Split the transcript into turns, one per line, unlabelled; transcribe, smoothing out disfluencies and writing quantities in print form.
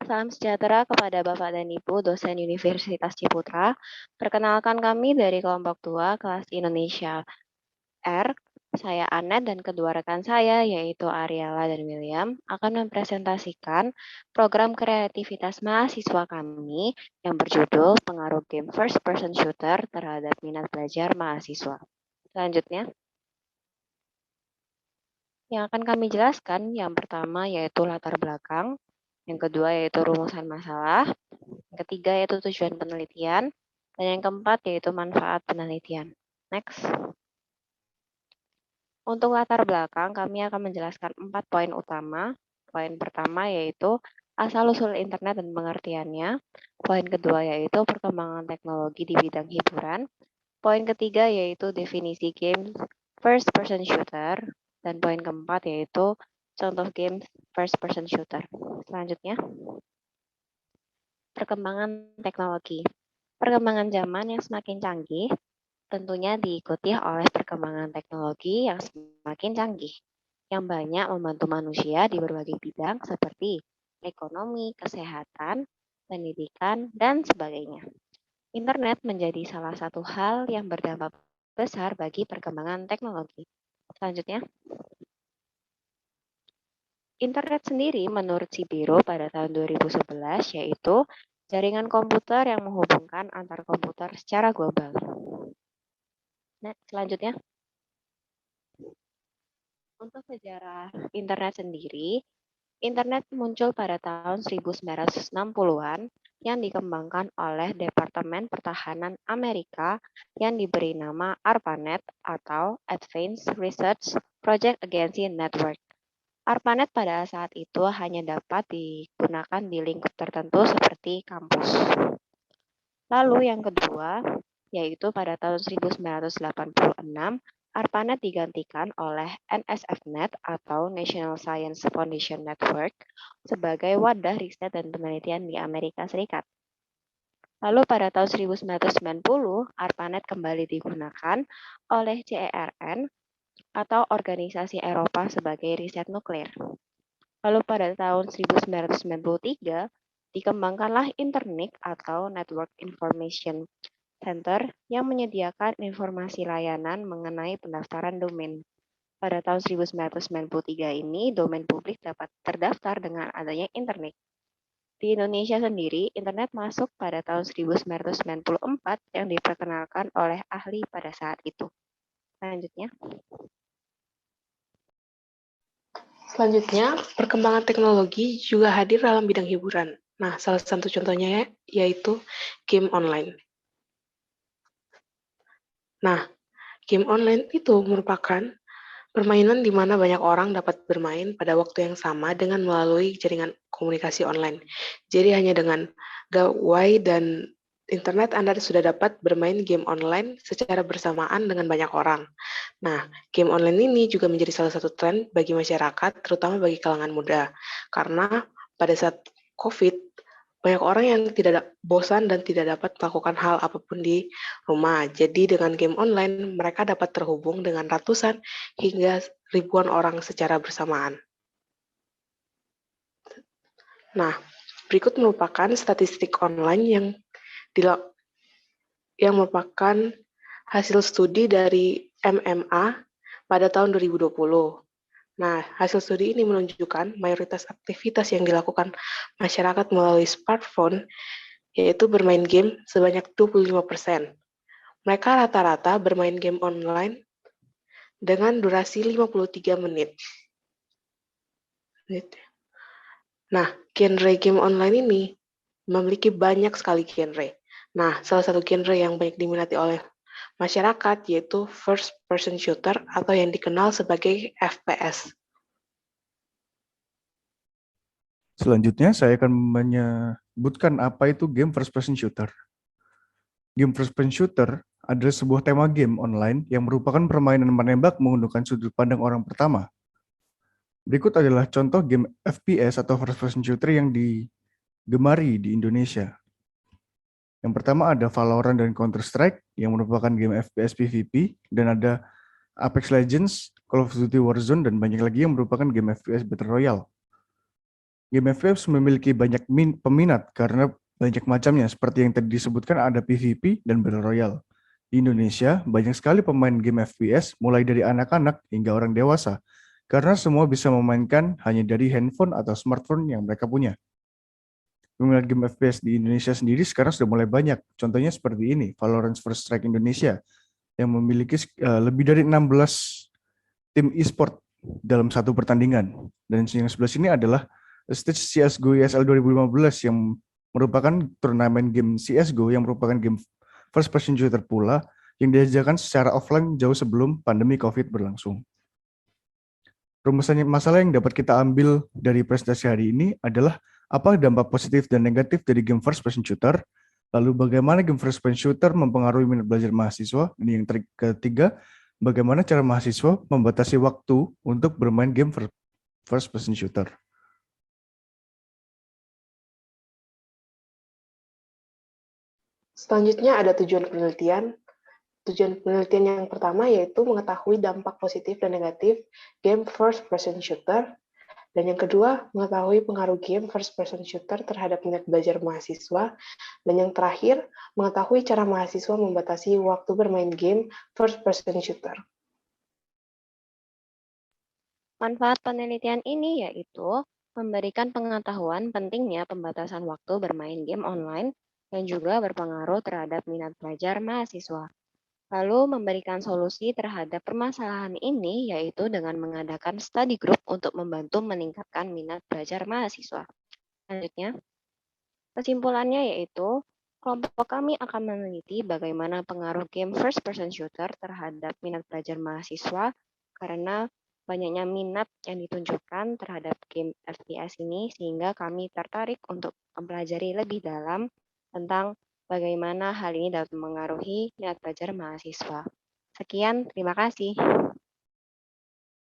Salam sejahtera kepada Bapak dan Ibu, dosen Universitas Ciputra. Perkenalkan kami dari kelompok 2 kelas Indonesia R. Saya Anet dan kedua rekan saya, yaitu Ariela dan William, akan mempresentasikan program kreativitas mahasiswa kami yang berjudul Pengaruh Game First Person Shooter terhadap minat belajar mahasiswa. Selanjutnya, yang akan kami jelaskan yang pertama yaitu latar belakang, yang kedua yaitu rumusan masalah, yang ketiga yaitu tujuan penelitian, dan yang keempat yaitu manfaat penelitian. Next. Untuk latar belakang, kami akan menjelaskan 4 poin utama. Poin pertama yaitu asal-usul internet dan pengertiannya. Poin kedua yaitu perkembangan teknologi di bidang hiburan. Poin ketiga yaitu definisi game first person shooter. Dan poin keempat yaitu contoh game first person shooter. Selanjutnya, perkembangan teknologi. Perkembangan zaman yang semakin canggih tentunya diikuti oleh perkembangan teknologi yang semakin canggih, yang banyak membantu manusia di berbagai bidang seperti ekonomi, kesehatan, pendidikan, dan sebagainya. Internet menjadi salah satu hal yang berdampak besar bagi perkembangan teknologi. Selanjutnya, internet sendiri menurut Sibiro pada tahun 2011 yaitu jaringan komputer yang menghubungkan antar komputer secara global. Nah, selanjutnya, untuk sejarah internet sendiri, internet muncul pada tahun 1960-an yang dikembangkan oleh Departemen Pertahanan Amerika yang diberi nama ARPANET atau Advanced Research Project Agency Network. ARPANET pada saat itu hanya dapat digunakan di lingkup tertentu seperti kampus. Lalu yang kedua, yaitu pada tahun 1986, ARPANET digantikan oleh NSFNet atau National Science Foundation Network sebagai wadah riset dan penelitian di Amerika Serikat. Lalu pada tahun 1990, ARPANET kembali digunakan oleh CERN atau Organisasi Eropa sebagai riset nuklir. Lalu pada tahun 1993, dikembangkanlah Internik atau Network Information Center yang menyediakan informasi layanan mengenai pendaftaran domain. Pada tahun 1993 ini, domain publik dapat terdaftar dengan adanya Internet. Di Indonesia sendiri, internet masuk pada tahun 1994 yang diperkenalkan oleh ahli pada saat itu.
Selanjutnya, perkembangan teknologi juga hadir dalam bidang hiburan. Nah, salah satu contohnya yaitu game online. Nah, game online itu merupakan permainan di mana banyak orang dapat bermain pada waktu yang sama dengan melalui jaringan komunikasi online. Jadi hanya dengan gawai dan internet Anda sudah dapat bermain game online secara bersamaan dengan banyak orang. Nah, game online ini juga menjadi salah satu tren bagi masyarakat, terutama bagi kalangan muda. Karena pada saat COVID, banyak orang yang tidak bosan dan tidak dapat melakukan hal apapun di rumah. Jadi dengan game online, mereka dapat terhubung dengan ratusan hingga ribuan orang secara bersamaan. Nah, berikut merupakan statistik online yang merupakan hasil studi dari MMA pada tahun 2020. Nah, hasil studi ini menunjukkan mayoritas aktivitas yang dilakukan masyarakat melalui smartphone yaitu bermain game sebanyak 25%. Mereka rata-rata bermain game online dengan durasi 53 menit. Nah, genre game online ini memiliki banyak sekali genre. Nah, salah satu genre yang banyak diminati oleh masyarakat yaitu first person shooter atau yang dikenal sebagai FPS.
Selanjutnya, saya akan menyebutkan apa itu game first person shooter. Game first person shooter adalah sebuah tema game online yang merupakan permainan menembak menggunakan sudut pandang orang pertama. Berikut adalah contoh game FPS atau first person shooter yang digemari di Indonesia. Yang pertama ada Valorant dan Counter-Strike yang merupakan game FPS PvP, dan ada Apex Legends, Call of Duty Warzone, dan banyak lagi yang merupakan game FPS Battle Royale. Game FPS memiliki banyak peminat karena banyak macamnya, seperti yang tadi disebutkan ada PvP dan Battle Royale. Di Indonesia, banyak sekali pemain game FPS, mulai dari anak-anak hingga orang dewasa, karena semua bisa memainkan hanya dari handphone atau smartphone yang mereka punya. Peminat game FPS di Indonesia sendiri sekarang sudah mulai banyak. Contohnya seperti ini, Valorant First Strike Indonesia, yang memiliki lebih dari 16 tim e-sport dalam satu pertandingan. Dan yang sebelah sini adalah stage CSGO ESL 2015 yang merupakan turnamen game CSGO yang merupakan game first person shooter pula yang diajarkan secara offline jauh sebelum pandemi COVID berlangsung. Rumusan masalah yang dapat kita ambil dari presentasi hari ini adalah apa dampak positif dan negatif dari game first person shooter, lalu bagaimana game first person shooter mempengaruhi minat belajar mahasiswa, dan yang ketiga, bagaimana cara mahasiswa membatasi waktu untuk bermain game first person shooter.
Selanjutnya ada tujuan penelitian. Tujuan penelitian yang pertama yaitu mengetahui dampak positif dan negatif game first person shooter. Dan yang kedua, mengetahui pengaruh game first person shooter terhadap minat belajar mahasiswa. Dan yang terakhir, mengetahui cara mahasiswa membatasi waktu bermain game first person shooter.
Manfaat penelitian ini yaitu memberikan pengetahuan pentingnya pembatasan waktu bermain game online dan juga berpengaruh terhadap minat belajar mahasiswa. Lalu memberikan solusi terhadap permasalahan ini yaitu dengan mengadakan study group untuk membantu meningkatkan minat belajar mahasiswa. Selanjutnya, kesimpulannya yaitu kelompok kami akan meneliti bagaimana pengaruh game first person shooter terhadap minat belajar mahasiswa karena banyaknya minat yang ditunjukkan terhadap game FPS ini sehingga kami tertarik untuk mempelajari lebih dalam tentang bagaimana hal ini dapat mengaruhi minat belajar mahasiswa. Sekian, terima kasih.